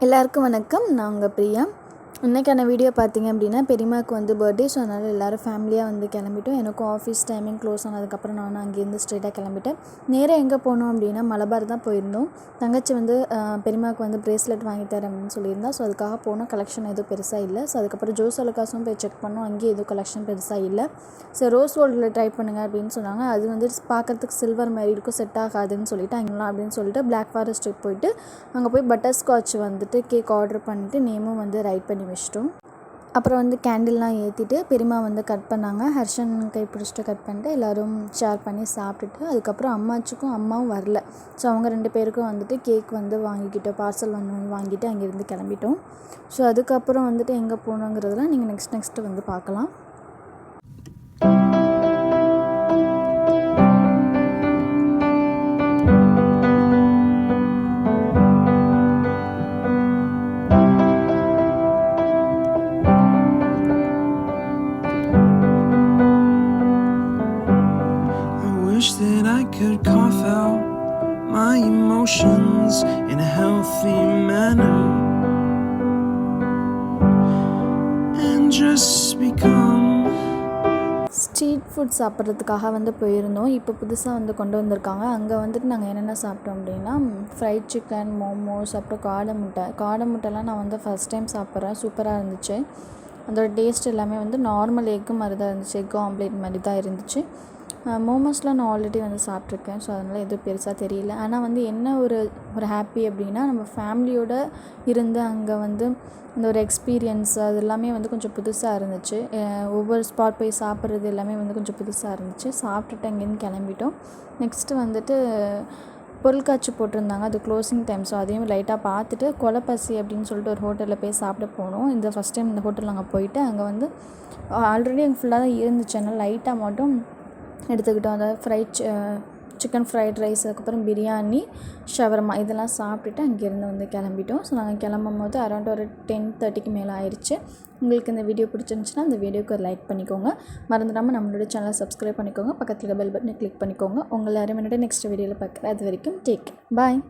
எல்லாருக்கும் வணக்கம். நான் உங்கள் பிரியா. இன்றைக்கான வீடியோ பார்த்திங்க அப்படின்னா, பெரியம்மாவுக்கு வந்து பர்த்டே. ஸோ அதனால் எல்லோரும் ஃபேமிலியாக வந்து கிளம்பிட்டோம். எனக்கும் ஆஃபீஸ் டைமிங் க்ளோஸ் ஆனதுக்கப்புறம் நானும் அங்கேருந்து ஸ்ட்ரெயிட்டாக கிளம்பிட்டேன். நேராக எங்கே போனோம் அப்படின்னா, மலபார் தான் போயிருந்தோம். தங்கச்சி வந்து பெரியம்மாவுக்கு வந்து ப்ரேஸ்லெட் வாங்கி தரேன் அப்படின்னு சொல்லியிருந்தா. ஸோ அதுக்காக போனோம். கலெக்ஷன் எதுவும் பெருசாக இல்லை. ஸோ அதுக்கப்புறம் ஜோஸ் அலுகாஸும் போய் செக் பண்ணோம். அங்கேயும் எதுவும் கலெக்ஷன் பெருசாக இல்லை. ஸோ ரோஸ் கோல்டில் ட்ரை பண்ணுங்கள் அப்படின்னு சொன்னாங்க. அது வந்து பார்க்குறதுக்கு சில்வர் மாதிரி இருக்கும், செட் ஆகாதுன்னு சொல்லிட்டு அங்கெல்லாம் அப்படின்னு சொல்லிட்டு பிளாக் ஃபாரஸ்ட் போயிட்டு அங்கே போய் பட்டர் ஸ்காட்ச் வந்துட்டு கேக் ஆர்டர் பண்ணிவிட்டு நேமும் வந்து ரைட் பண்ணி வச்சிட்டோம். அப்புறம் வந்து கேண்டில்லாம் ஏற்றிட்டு பெரியம்மா வந்து கட் பண்ணாங்க. ஹர்ஷன் கை பிடிச்சிட்டு கட் பண்ணிட்டு எல்லோரும் ஷேர் பண்ணி சாப்பிட்டுட்டு அதுக்கப்புறம் அம்மாச்சிக்கும் அம்மாவும் வரல. ஸோ அவங்க 2 பேருக்கும் வந்துட்டு கேக் வந்து வாங்கிக்கிட்டோம். பார்சல் வந்து வாங்கிட்டு அங்கேருந்து கிளம்பிட்டோம். ஸோ அதுக்கப்புறம் வந்துட்டு எங்கே போகணுங்கிறதுலாம் நீங்கள் நெக்ஸ்ட்டு வந்து பார்க்கலாம். Wish that I could cough out my emotions in a healthy manner and just become. Street food சாப்பிட்றதுக்காக வந்து போயிருந்தோம். இப்போ புதுசாக வந்து கொண்டு வந்திருக்காங்க. அங்கே வந்துட்டு நாங்கள் என்னென்ன சாப்பிட்டோம் அப்படின்னா, ஃப்ரைட் சிக்கன், மோமோஸ், அப்புறம் காடை முட்டைலாம் நான் வந்து ஃபஸ்ட் டைம் சாப்பிட்றேன். சூப்பராக இருந்துச்சு. அதோட டேஸ்ட் எல்லாமே வந்து நார்மல் எக்கு மாதிரி தான் இருந்துச்சு. எக் ஆம்லேட் மாதிரி தான் இருந்துச்சு. மோமோஸ்லாம் நான் ஆல்ரெடி வந்து சாப்பிட்ருக்கேன். ஸோ அதனால் எதுவும் பெருசாக தெரியல. ஆனால் வந்து என்ன ஒரு ஹாப்பி அப்படின்னா, நம்ம ஃபேமிலியோடு இருந்து அங்கே வந்து அந்த ஒரு எக்ஸ்பீரியன்ஸ் அது எல்லாமே வந்து கொஞ்சம் புதுசாக இருந்துச்சு. ஒவ்வொரு ஸ்பாட் போய் சாப்பிட்றது எல்லாமே வந்து கொஞ்சம் புதுசாக இருந்துச்சு. சாப்பிட்டுட்டு அங்கேருந்து கிளம்பிட்டோம். நெக்ஸ்ட்டு வந்துட்டு பொருட்காட்சி போட்டிருந்தாங்க. அது க்ளோசிங் டைம். ஸோ அதையும் லைட்டாக பார்த்துட்டு கொலப்பசி அப்படின்னு சொல்லிட்டு ஒரு ஹோட்டலில் போய் சாப்பிட போனோம். ஃபஸ்ட் டைம் இந்த ஹோட்டல் நாங்கள் போயிட்டு அங்கே வந்து ஆல்ரெடி அங்கே ஃபுல்லாக தான் இருந்துச்சு. அதனால் லைட்டாக மட்டும் எடுத்துக்கிட்டோம். அதாவது சிக்கன் ஃப்ரைட் ரைஸ், அதுக்கப்புறம் பிரியாணி, ஷவர்மா இதெல்லாம் சாப்பிட்டுட்டு அங்கேருந்து வந்து கிளம்பிட்டோம். ஸோ நாங்கள் கிளம்பும் போது அரௌண்ட் ஒரு 10:30க்கு மேலே ஆயிடுச்சு. உங்களுக்கு இந்த வீடியோ பிடிச்சிருந்துச்சுன்னா அந்த வீடியோக்கு ஒரு லைக் பண்ணிக்கோங்க. மறந்துடாமல் நம்மளோட சேனலை சப்ஸ்கிரைப் பண்ணிக்கோங்க. பக்கத்தில் பெல் பட்டனை கிளிக் பண்ணிக்கோங்க. உங்கள் எல்லாரும் என்னோட நெக்ஸ்ட் வீடியோவில் பார்க்குறேன். அது வரைக்கும் டேக் கேர். பாய்.